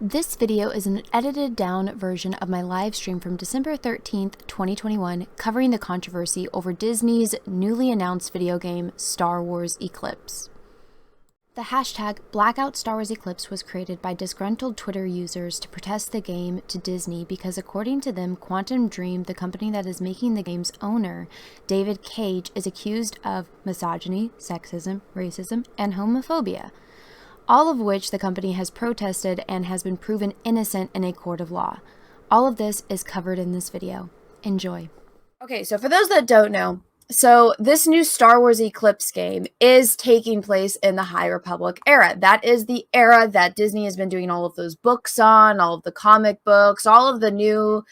This video is an edited down version of my live stream from December 13th, 2021, covering the controversy over Disney's newly announced video game, Star Wars Eclipse. The hashtag blackout Star Wars Eclipse was created by disgruntled Twitter users to protest the game to Disney because, according to them, Quantum Dream, the company that is making the game's owner, David Cage, is accused of misogyny, sexism, racism, and homophobia, all of which the company has protested and has been proven innocent in a court of law. All of this is covered in this video. Enjoy. Okay, so for those that don't know, this new Star Wars Eclipse game is taking place in the High Republic era. That is the era that Disney has been doing all of those books on, all of the comic books, all of the new,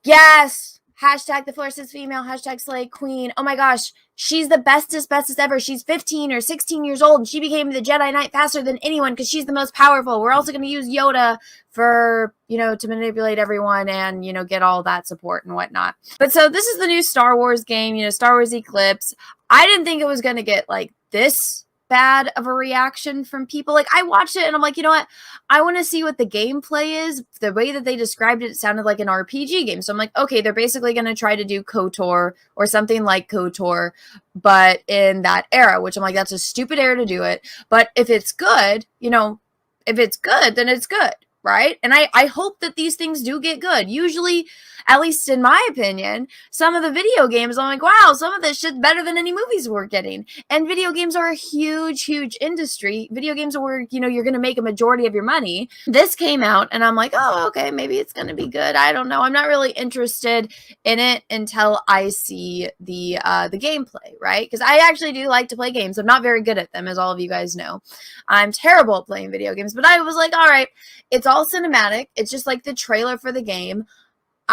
yes, hashtag the Force is female, hashtag Slay Queen. Oh my gosh, she's the bestest ever. She's 15 or 16 years old, and she became the Jedi Knight faster than anyone because she's the most powerful. We're also going to use Yoda for, to manipulate everyone and, get all that support and whatnot. But so this is the new Star Wars game, Star Wars Eclipse. I didn't think it was going to get this bad of a reaction from people. I watched it and I'm like, you know what? I want to see what the gameplay is. The way that they described it sounded like an RPG game. So I'm like, okay, they're basically going to try to do KOTOR or something like KOTOR, but in that era, which I'm like, that's a stupid era to do it. But if it's good, if it's good, then it's good. Right? And I hope that these things do get good. Usually, at least in my opinion, some of the video games, I'm like, wow, some of this shit's better than any movies we're getting. And video games are a huge, huge industry. Video games are where, you're going to make a majority of your money. This came out and I'm like, oh, okay, maybe it's going to be good. I don't know. I'm not really interested in it until I see the gameplay, right? Because I actually do like to play games. I'm not very good at them, as all of you guys know. I'm terrible at playing video games, but I was like, all right, it's all cinematic. It's just like the trailer for the game.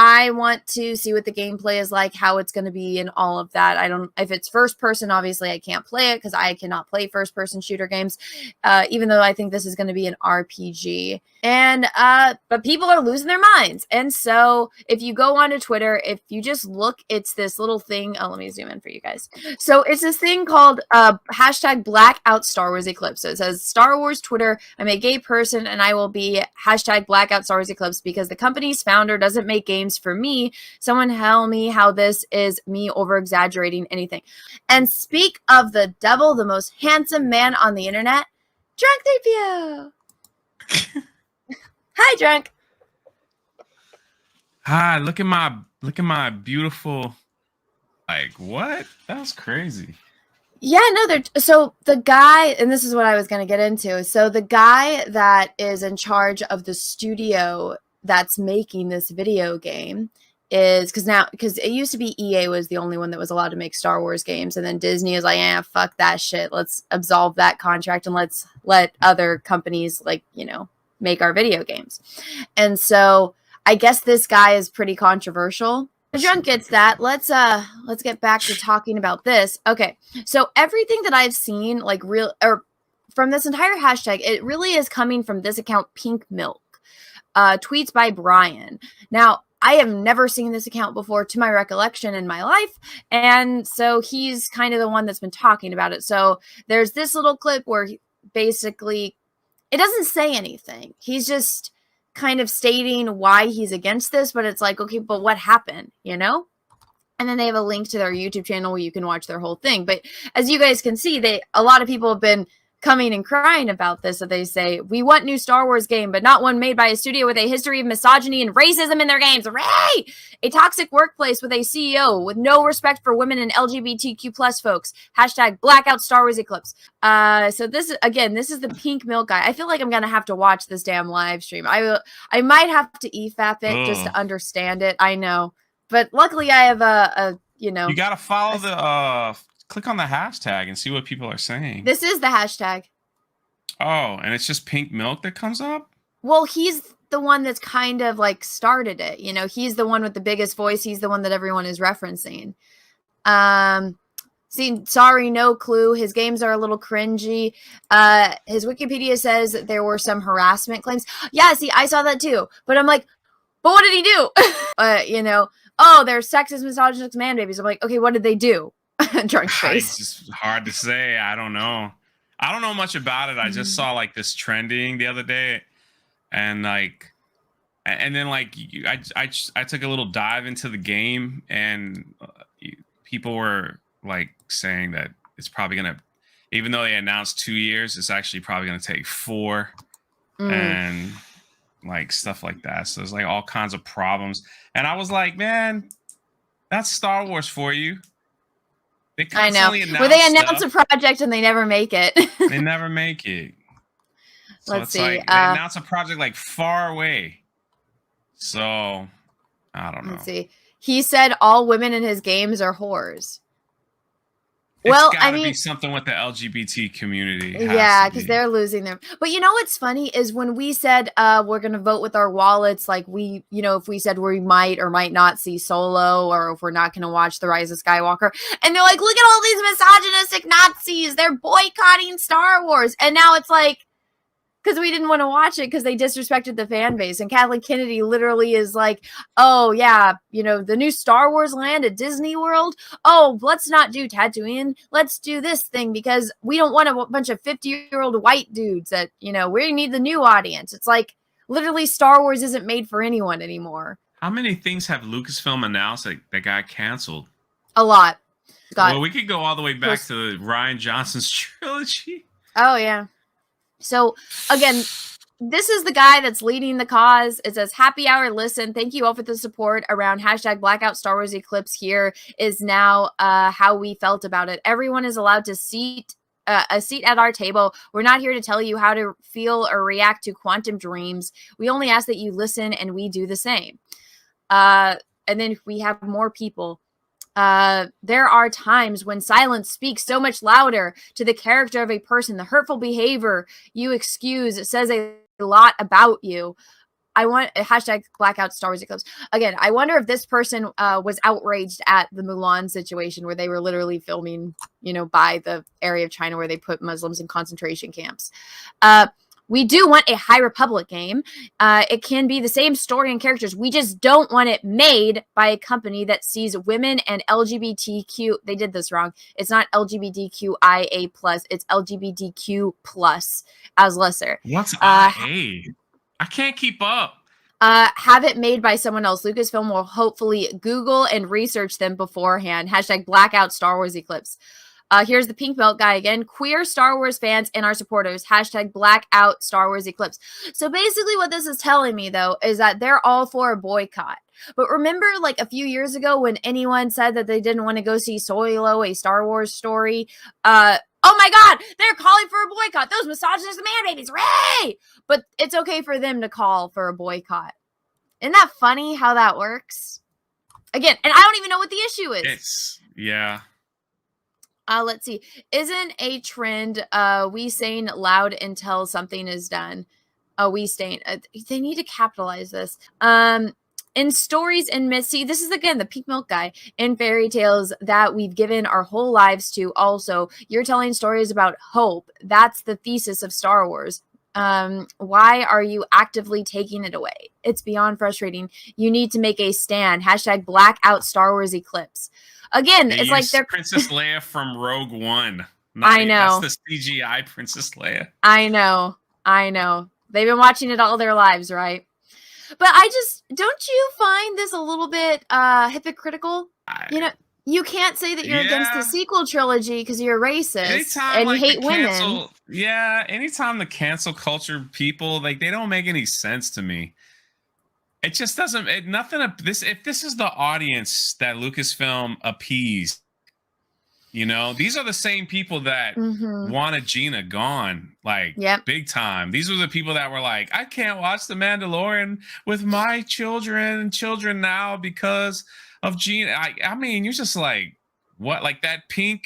I want to see what the gameplay is like, how it's going to be, and all of that. If it's first person, obviously I can't play it because I cannot play first person shooter games, even though I think this is going to be an RPG. But people are losing their minds. And so if you go onto Twitter, if you just look, it's this little thing. Oh, let me zoom in for you guys. So it's this thing called hashtag blackout Star Wars Eclipse. So it says, Star Wars Twitter, I'm a gay person and I will be hashtag blackout Star Wars Eclipse because the company's founder doesn't make games for me. Someone tell me how this is me over exaggerating anything. And speak of the devil, the most handsome man on the internet, Drunk 3PO. Hi, Drunk. Hi, look at my beautiful, what? That was crazy. Yeah, no, so the guy, and this is what I was going to get into. So the guy that is in charge of the studio that's making this video game is because it used to be EA was the only one that was allowed to make Star Wars games, and then Disney is like, fuck that shit, let's absolve that contract and let's let other companies make our video games. And so I guess this guy is pretty controversial. The Drunk gets that. Let's get back to talking about this. Okay, so everything that I've seen from this entire hashtag, it really is coming from this account, Pink Milk. Tweets by Brian. Now, I have never seen this account before to my recollection in my life, and so he's kind of the one that's been talking about it. So there's this little clip where basically it doesn't say anything. He's just kind of stating why he's against this, but it's like, okay, but what happened, And then they have a link to their YouTube channel where you can watch their whole thing. But as you guys can see, a lot of people have been coming and crying about this. So they say, we want new Star Wars game, but not one made by a studio with a history of misogyny and racism in their games. Hooray! A toxic workplace with a CEO with no respect for women and LGBTQ plus folks. Hashtag blackout Star Wars Eclipse. So this is the Pink Milk guy. I feel like I'm going to have to watch this damn live stream. I might have to EFAP it just to understand it. I know. But luckily I have you got to follow click on the hashtag and see what people are saying. This is the hashtag. Oh, and it's just Pink Milk that comes up? Well, he's the one that's kind of started it. He's the one with the biggest voice. He's the one that everyone is referencing. Sorry, no clue. His games are a little cringy. His Wikipedia says that there were some harassment claims. Yeah, see, I saw that too. But I'm like, but what did he do? Oh, they're sexist, misogynist man babies. I'm like, okay, what did they do? Drunk face. It's just hard to say. I don't know. I don't know much about it. I just saw this trending the other day. and like, and then like I took a little dive into the game, and people were like saying that it's probably gonna, even though they announced 2 years, it's actually probably gonna take 4, and like stuff like that. So there's like all kinds of problems, and I was like, man, that's Star Wars for you. They constantly Where they announce a project and they never make it. They never make it. So Let's it's see. like they announce a project like far away. So I don't know. Let's see. He said all women in his games are whores. It's gotta be something with the LGBT community. Yeah, because they're losing them. But you know what's funny is when we said we're going to vote with our wallets, like we, you know, if we said we might or might not see Solo, or if we're not going to watch The Rise of Skywalker, and they're like, look at all these misogynistic Nazis, they're boycotting Star Wars. And now it's like, because we didn't want to watch it because they disrespected the fan base. And Kathleen Kennedy literally is like, oh, yeah, you know, the new Star Wars land at Disney World. Oh, let's not do Tatooine. Let's do this thing because we don't want a bunch of 50-year-old white dudes that, you know, we need the new audience. It's like literally Star Wars isn't made for anyone anymore. How many things have Lucasfilm announced that got canceled? A lot. Well, we could go all the way back to Rian Johnson's trilogy. Oh, yeah. So, again, this is the guy that's leading the cause. It says, happy hour, listen. Thank you all for the support around hashtag blackout Star Wars Eclipse. Here is now how we felt about it. Everyone is allowed to a seat at our table. We're not here to tell you how to feel or react to quantum dreams. We only ask that you listen and we do the same. And then we have more people. There are times when silence speaks so much louder to the character of a person. The hurtful behavior you excuse says a lot about you. I want hashtag blackout Star Wars Eclipse. Again, I wonder if this person was outraged at the Mulan situation where they were literally filming, you know, by the area of China where they put Muslims in concentration camps. We do want a High Republic game. It can be the same story and characters. We just don't want it made by a company that sees women and LGBTQ. They did this wrong. It's not LGBTQIA+. It's LGBTQ+ as lesser. What's IA? I can't keep up. Have it made by someone else. Lucasfilm will hopefully Google and research them beforehand. Hashtag blackout Star Wars Eclipse. Here's the pink belt guy again. Queer Star Wars fans and our supporters. Hashtag blackout Star Wars Eclipse. So basically what this is telling me, though, is that they're all for a boycott. But remember, like, a few years ago when anyone said that they didn't want to go see Solo, a Star Wars story, oh my God, they're calling for a boycott. Those misogynistic man babies, hooray! But it's okay for them to call for a boycott. Isn't that funny how that works? Again, and I don't even know what the issue is. Yeah. Let's see. Isn't a trend we saying loud until something is done? We saying they need to capitalize this. In stories and myths, see, this is again the pink milk guy. In fairy tales that we've given our whole lives to. Also, you're telling stories about hope. That's the thesis of Star Wars. Why are you actively taking it away? It's beyond frustrating. You need to make a stand. Hashtag blackout Star Wars Eclipse. Again, it's like they're Princess Leia from Rogue One. I know. That's the CGI Princess Leia. I know. They've been watching it all their lives, right? But don't you find this a little bit hypocritical? You know, you can't say that you're against the sequel trilogy because you're racist and you hate women. Anytime the cancel culture people, like, they don't make any sense to me. It just doesn't. If this is the audience that Lucasfilm appeased, you know, these are the same people that wanted Gina gone, like, big time. These were the people that were like, I can't watch The Mandalorian with my children now because of Gina. I mean, you're just like, what? Like that pink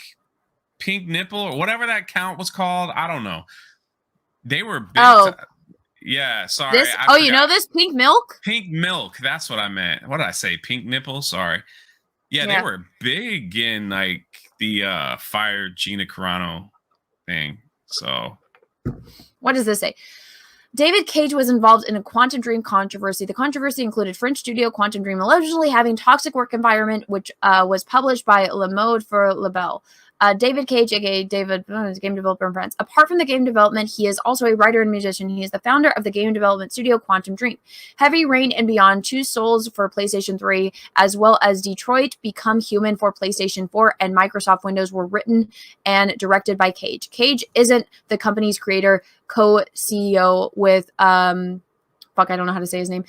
nipple or whatever that count was called. I don't know. They were big. Yeah, sorry. You know this pink milk? Pink milk. That's what I meant. What did I say? Pink nipple? Sorry. Yeah, they were big in like the Fire Gina Carano thing. So, what does this say? David Cage was involved in a quantum dream controversy. The controversy included French studio Quantum Dream allegedly having toxic work environment, which was published by Le Mode for Label. David Cage, aka David, game developer in France. Apart from the game development, he is also a writer and musician. He is the founder of the game development studio Quantum Dream. Heavy Rain and Beyond, Two Souls for PlayStation 3, as well as Detroit Become Human for PlayStation 4 and Microsoft Windows were written and directed by Cage. Cage isn't the company's creator, co-CEO with I don't know how to say his name,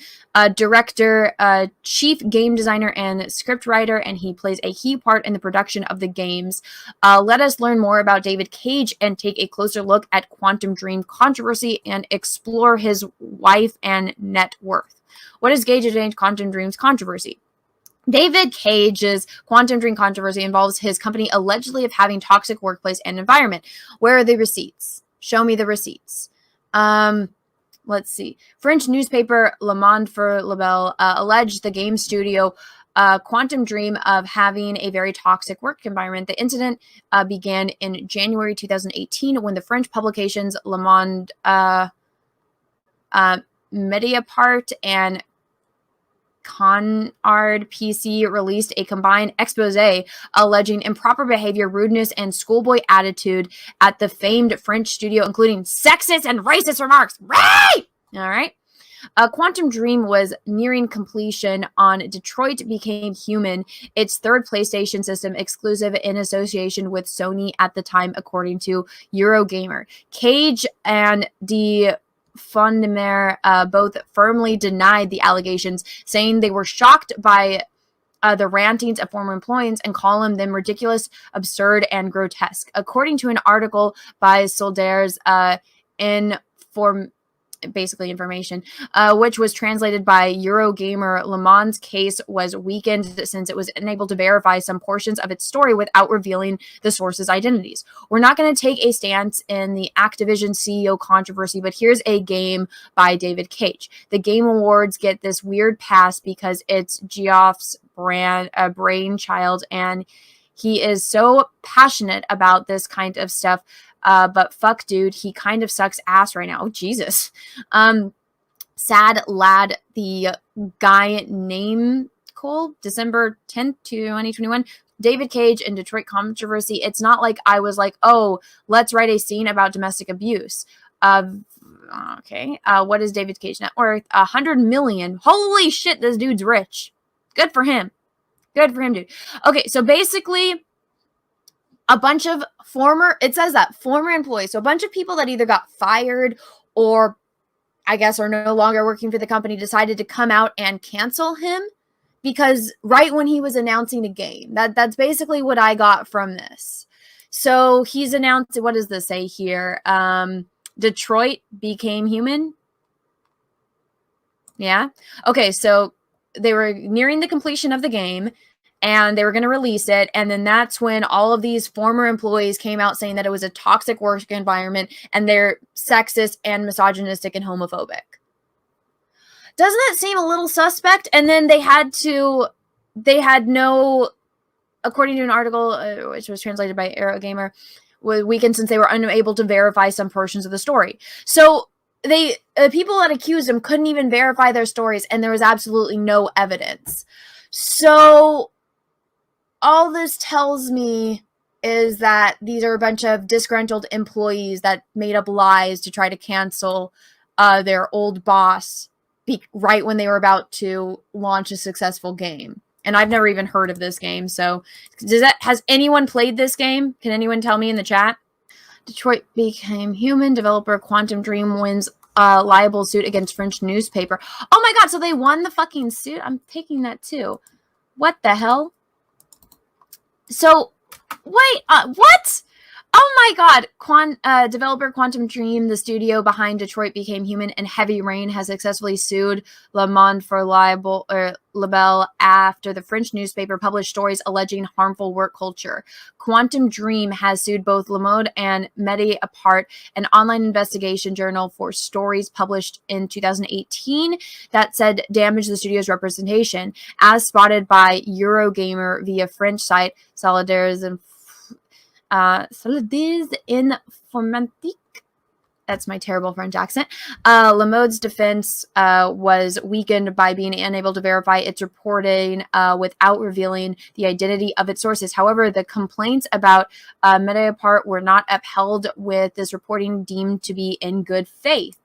director, chief game designer, and scriptwriter, and he plays a key part in the production of the games. Let us learn more about David Cage and take a closer look at Quantum Dream controversy and explore his wife and net worth. What is Cage and Quantum Dream's controversy? David Cage's Quantum Dream controversy involves his company allegedly of having toxic workplace and environment. Where are the receipts? Show me the receipts. Let's see. French newspaper Le Monde for Label alleged the game studio Quantum Dream of having a very toxic work environment. The incident began in January 2018 when the French publications Le Monde, Mediapart, and Canard PC released a combined expose alleging improper behavior, rudeness, and schoolboy attitude at the famed French studio, including sexist and racist remarks. Right! All right. Quantum Dream was nearing completion on Detroit Became Human, its third PlayStation system exclusive in association with Sony at the time, according to Eurogamer. Cage and the Fondemer both firmly denied the allegations, saying they were shocked by the rantings of former employees and calling them ridiculous, absurd, and grotesque. According to an article by Solders information, which was translated by Eurogamer, Le Monde's case was weakened since it was unable to verify some portions of its story without revealing the sources' identities. We're not going to take a stance in the Activision CEO controversy, but here's a game by David Cage. The Game Awards get this weird pass because it's Geoff's brainchild, and he is so passionate about this kind of stuff. But fuck, dude, he kind of sucks ass right now. Oh, Jesus. Sad lad, the guy name Cole, December 10th, 2021. David Cage and Detroit controversy. It's not like I was like, oh, let's write a scene about domestic abuse. Okay. What is David Cage net worth? 100 million. Holy shit, this dude's rich. Good for him. Good for him, dude. Okay, so basically, a bunch of former employees, so a bunch of people that either got fired or I guess are no longer working for the company decided to come out and cancel him because right when he was announcing a game. That's basically what I got from this. So he's announced, what does this say here? Detroit Became Human. Yeah. Okay, so they were nearing the completion of the game and they were going to release it. And then that's when all of these former employees came out saying that it was a toxic work environment and they're sexist and misogynistic and homophobic. Doesn't that seem a little suspect? And then they had no, according to an article, which was translated by Eurogamer, weakened since they were unable to verify some portions of the story. So the people that accused them couldn't even verify their stories, and there was absolutely no evidence. So all this tells me is that these are a bunch of disgruntled employees that made up lies to try to cancel their old boss right when they were about to launch a successful game. And I've never even heard of this game. So has anyone played this game? Can anyone tell me in the chat? Detroit Became Human, developer Quantum Dream wins libel suit against French newspaper. Oh my god, so they won the fucking suit? I'm taking that too. What the hell? So, wait, what? Oh my god, developer Quantum Dream, the studio behind Detroit Became Human and Heavy Rain, has successfully sued Le Monde for libel after the French newspaper published stories alleging harmful work culture. Quantum Dream has sued both Le Monde and Mediapart, an online investigation journal, for stories published in 2018 that said damage the studio's representation, as spotted by Eurogamer via French site Solidaires Informatique. That's my terrible French accent. Lamode's defense was weakened by being unable to verify its reporting without revealing the identity of its sources. However, the complaints about Mediapart were not upheld, with this reporting deemed to be in good faith.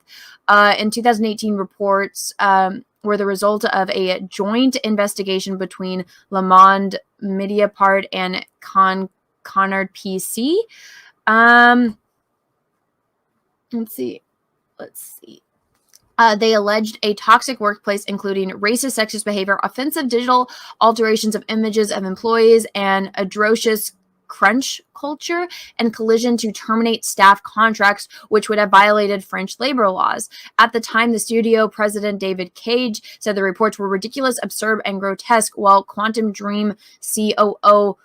In 2018, reports were the result of a joint investigation between Le Monde, Mediapart, and Conard PC. Let's see. They alleged a toxic workplace, including racist, sexist behavior, offensive digital alterations of images of employees, and atrocious crunch culture, and collision to terminate staff contracts, which would have violated French labor laws. At the time, the studio president, David Cage, said the reports were ridiculous, absurd, and grotesque, while Quantum Dream COO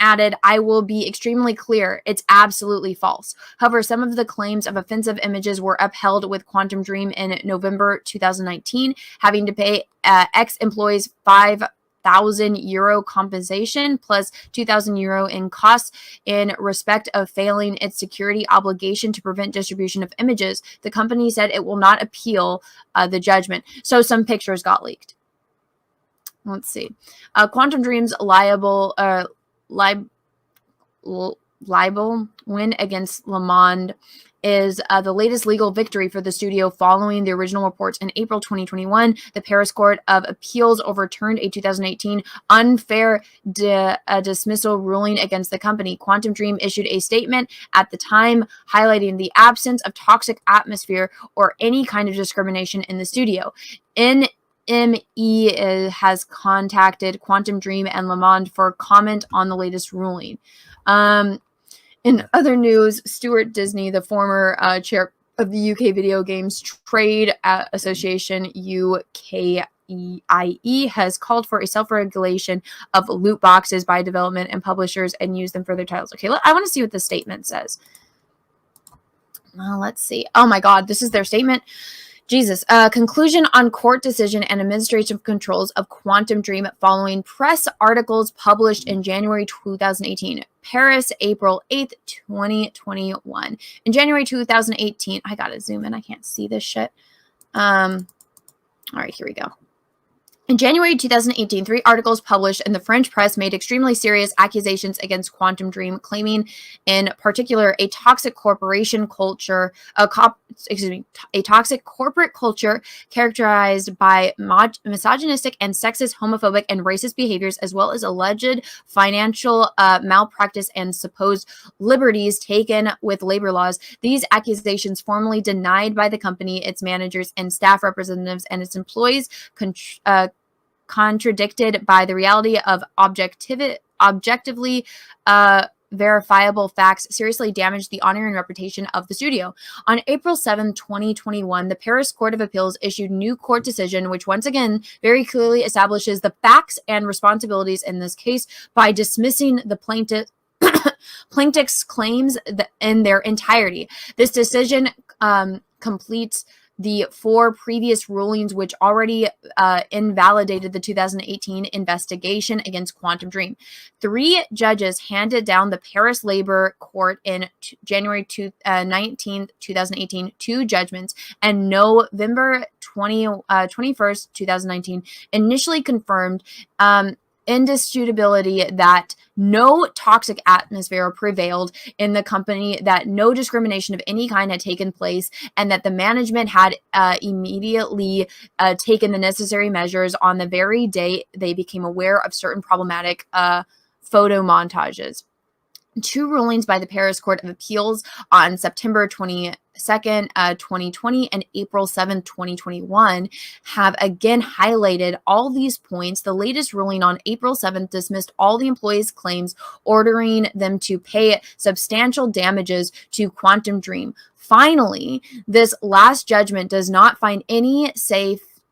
added, "I will be extremely clear, it's absolutely false." However, some of the claims of offensive images were upheld, with Quantum Dream in November 2019 having to pay ex-employees €5,000 compensation plus €2,000 in costs in respect of failing its security obligation to prevent distribution of images. The company said it will not appeal the judgment. So some pictures got leaked. Let's see. Quantum Dream's libel win against Le Monde is the latest legal victory for the studio following the original reports. In April 2021, the Paris Court of Appeals overturned a 2018 unfair dismissal ruling against the company. Quantum Dream issued a statement at the time highlighting the absence of toxic atmosphere or any kind of discrimination in the studio. NME has contacted Quantum Dream and Le Monde for comment on the latest ruling. In other news, Stuart Disney, the former chair of the UK Video Games Trade Association, UKIE, has called for a self-regulation of loot boxes by development and publishers and use them for their titles. Okay, I want to see what the statement says. Let's see. Oh my God, this is their statement. Jesus. Conclusion on court decision and administrative controls of Quantum Dream following press articles published in January 2018. Paris, April 8th, 2021. In January 2018, I gotta zoom in. I can't see this shit. All right, here we go. In January 2018, 3 articles published in the French press made extremely serious accusations against Quantum Dream, claiming in particular a toxic corporation culture, a toxic corporate culture characterized by misogynistic and sexist, homophobic, and racist behaviors, as well as alleged financial malpractice and supposed liberties taken with labor laws. These accusations, formally denied by the company, its managers and staff representatives, and its employees, contradicted by the reality of objectively verifiable facts, seriously damaged the honor and reputation of the studio. On April 7, 2021, the Paris Court of Appeals issued new court decision, which once again very clearly establishes the facts and responsibilities in this case by dismissing the plaintiff's claims in their entirety. This decision completes the 4 previous rulings, which already invalidated the 2018 investigation against Quantum Dream. 3 judges handed down the Paris Labor Court in January 19, 2018, 2 judgments, and November 21st, 2019, initially confirmed indisputability that no toxic atmosphere prevailed in the company, that no discrimination of any kind had taken place, and that the management had immediately taken the necessary measures on the very day they became aware of certain problematic photo montages. 2 rulings by the Paris Court of Appeals on September 22nd, 2020 and April 7th, 2021 have again highlighted all these points. The latest ruling on April 7th dismissed all the employees' claims, ordering them to pay substantial damages to Quantum Dream. Finally, this last judgment does not find any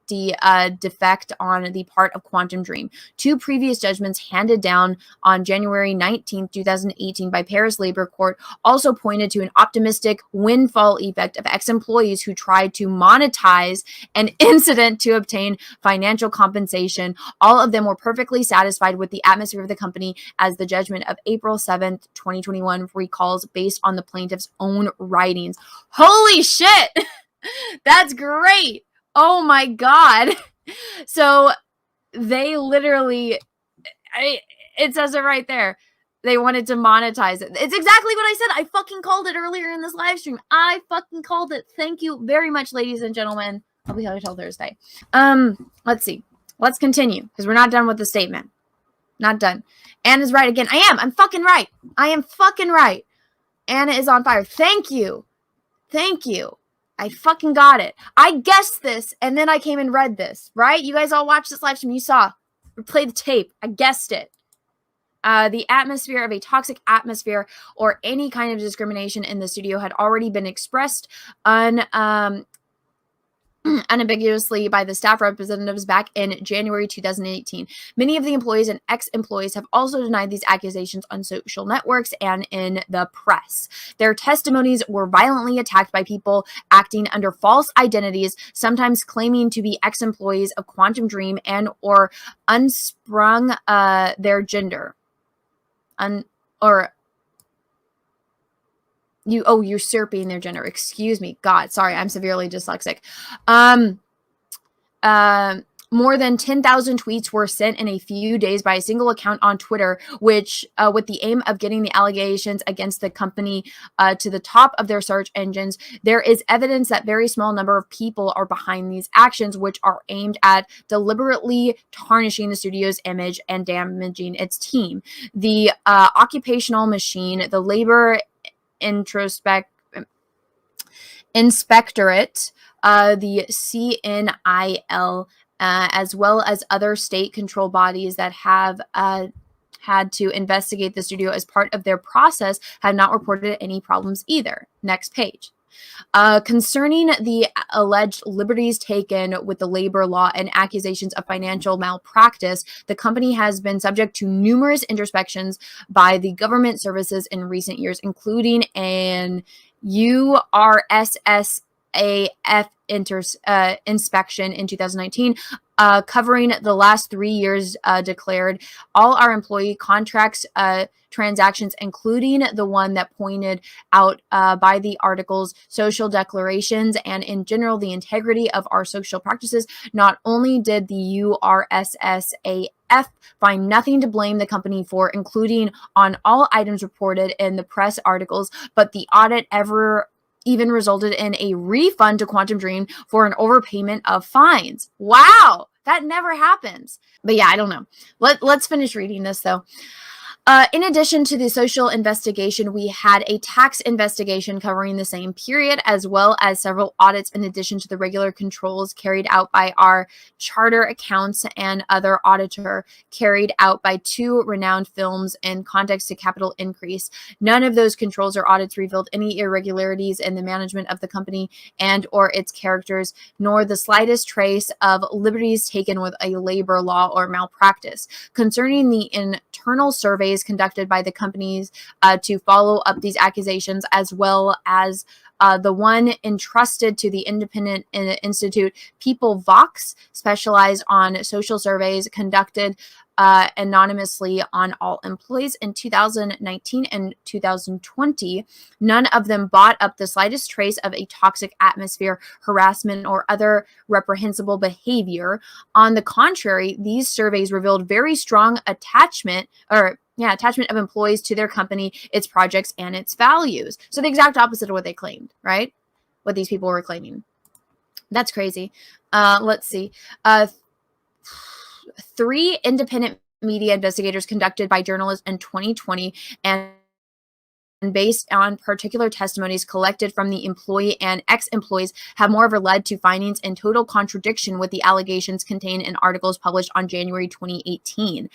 safety defect on the part of Quantum Dream. 2 previous judgments handed down on January 19, 2018 by Paris Labor Court also pointed to an optimistic windfall effect of ex-employees who tried to monetize an incident to obtain financial compensation. All of them were perfectly satisfied with the atmosphere of the company, as the judgment of April 7th, 2021 recalls, based on the plaintiff's own writings. Holy shit! That's great. Oh my God. So they literally, it says it right there. They wanted to monetize it. It's exactly what I said. I fucking called it earlier in this live stream. I fucking called it. Thank you very much, ladies and gentlemen. I'll be here till Thursday. Let's see. Let's continue, because we're not done with the statement. Not done. Anna's right again. I'm fucking right. I am fucking right. Anna is on fire. Thank you. Thank you. I fucking got it. I guessed this, and then I came and read this, right? You guys all watched this live stream. You saw. Play the tape. I guessed it. The atmosphere of a toxic atmosphere or any kind of discrimination in the studio had already been expressed unambiguously by the staff representatives back in January 2018. Many of the employees and ex-employees have also denied these accusations on social networks and in the press. Their testimonies were violently attacked by people acting under false identities, sometimes claiming to be ex-employees of Quantum Dream and or unsprung their gender. Usurping their gender. Excuse me. God, sorry, I'm severely dyslexic. More than 10,000 tweets were sent in a few days by a single account on Twitter, which with the aim of getting the allegations against the company to the top of their search engines. There is evidence that very small number of people are behind these actions, which are aimed at deliberately tarnishing the studio's image and damaging its team. The occupational machine, the labor inspectorate, the CNIL, as well as other state control bodies that have had to investigate the studio as part of their process, have not reported any problems either. Next page. Concerning the alleged liberties taken with the labor law and accusations of financial malpractice, the company has been subject to numerous introspections by the government services in recent years, including an URSSAF inspection in 2019, covering the last 3 years, declared all our employee contracts transactions, including the one that pointed out by the article's social declarations and in general the integrity of our social practices. Not only did the URSSAF find nothing to blame the company for, including on all items reported in the press articles, but the audit even resulted in a refund to Quantum Dream for an overpayment of fines. Wow, that never happens. But yeah, I don't know. Let's finish reading this though. In addition to the social investigation, we had a tax investigation covering the same period, as well as several audits in addition to the regular controls carried out by our charter accounts and other auditor, carried out by 2 renowned films in context to capital increase. None of those controls or audits revealed any irregularities in the management of the company and or its characters, nor the slightest trace of liberties taken with a labor law or malpractice. Concerning the internal surveys conducted by the companies to follow up these accusations, as well as the one entrusted to the independent institute People Vox, specialized on social surveys conducted anonymously on all employees in 2019 and 2020. None of them brought up the slightest trace of a toxic atmosphere, harassment, or other reprehensible behavior. On the contrary, these surveys revealed very strong attachment of employees to their company, its projects, and its values. So the exact opposite of what they claimed, right? What these people were claiming. That's crazy. Let's see. 3 independent media investigators conducted by journalists in 2020 and based on particular testimonies collected from the employee and ex-employees have moreover led to findings in total contradiction with the allegations contained in articles published on January 2018.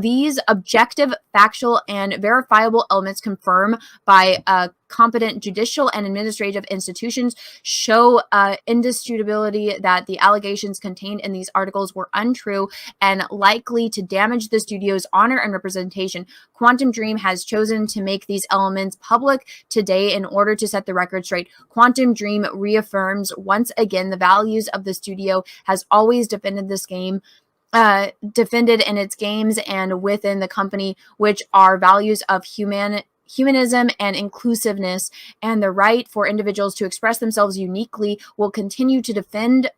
These objective, factual, and verifiable elements confirmed by competent judicial and administrative institutions show indisputability that the allegations contained in these articles were untrue and likely to damage the studio's honor and representation. Quantum Dream has chosen to make these elements public today in order to set the record straight. Quantum Dream reaffirms once again the values of the studio has always defended this game, defended in its games and within the company, which are values of humanism and inclusiveness, and the right for individuals to express themselves uniquely. Will continue to defend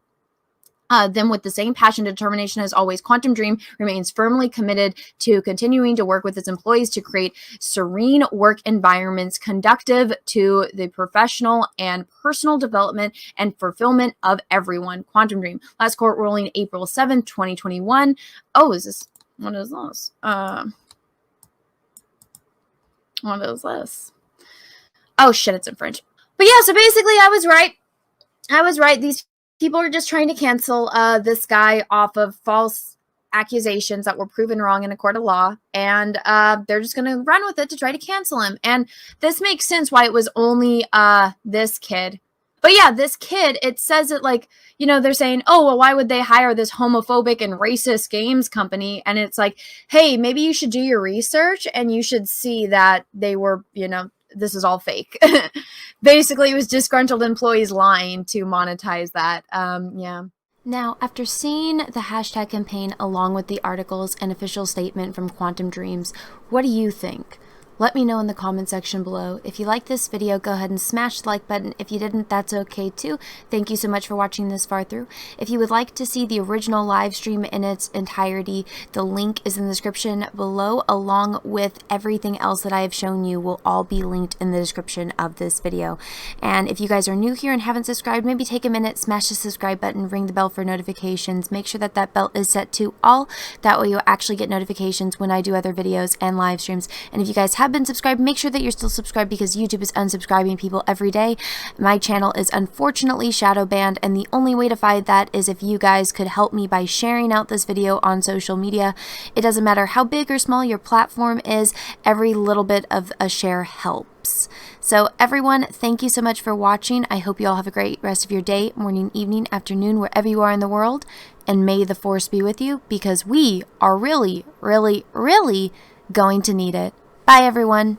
them with the same passion and determination as always. Quantum Dream remains firmly committed to continuing to work with its employees to create serene work environments conducive to the professional and personal development and fulfillment of everyone. Quantum Dream. Last court ruling April 7th, 2021. Oh, is this? What is this? What is this? Oh, shit, it's in French. But yeah, so basically I was right. These people are just trying to cancel this guy off of false accusations that were proven wrong in a court of law, and they're just going to run with it to try to cancel him. And this makes sense why it was only this kid. But yeah, this kid, it says it like, you know, they're saying, oh, well, why would they hire this homophobic and racist games company? And it's like, hey, maybe you should do your research and you should see that they were, you know, this is all fake. Basically, it was disgruntled employees lying to monetize that. Yeah. Now, after seeing the hashtag campaign along with the articles and official statement from Quantum Dreams, what do you think? Let me know in the comment section below. If you liked this video, go ahead and smash the like button. If you didn't, that's okay too. Thank you so much for watching this far through. If you would like to see the original live stream in its entirety, the link is in the description below, along with everything else that I have shown you will all be linked in the description of this video. And if you guys are new here and haven't subscribed, maybe take a minute, smash the subscribe button, ring the bell for notifications. Make sure that that bell is set to all. That way you'll actually get notifications when I do other videos and live streams. And if you guys have been subscribed, make sure that you're still subscribed because YouTube is unsubscribing people every day. My channel is unfortunately shadow banned, and the only way to fight that is if you guys could help me by sharing out this video on social media. It doesn't matter how big or small your platform is, every little bit of a share helps. So everyone, thank you so much for watching. I hope you all have a great rest of your day, morning, evening, afternoon, wherever you are in the world, and may the force be with you, because we are really, really, really going to need it. Bye, everyone.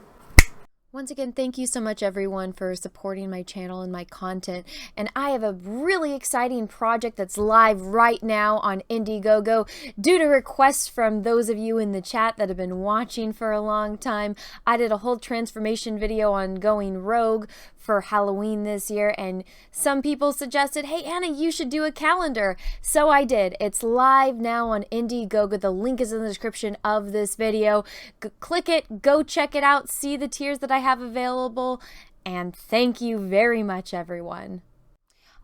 Once again, thank you so much, everyone, for supporting my channel and my content. And I have a really exciting project that's live right now on IndieGoGo. Due to requests from those of you in the chat that have been watching for a long time, I did a whole transformation video on going rogue for Halloween this year, and some people suggested, hey Anna, you should do a calendar. So I did. It's live now on IndieGoGo. The link is in the description of this video. Click it, go check it out, see the tiers that I have available, and thank you very much, everyone.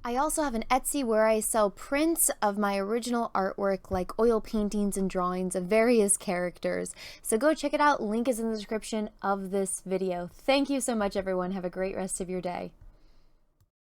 I also have an Etsy where I sell prints of my original artwork, like oil paintings and drawings of various characters. So go check it out. Link is in the description of this video. Thank you so much, everyone. Have a great rest of your day.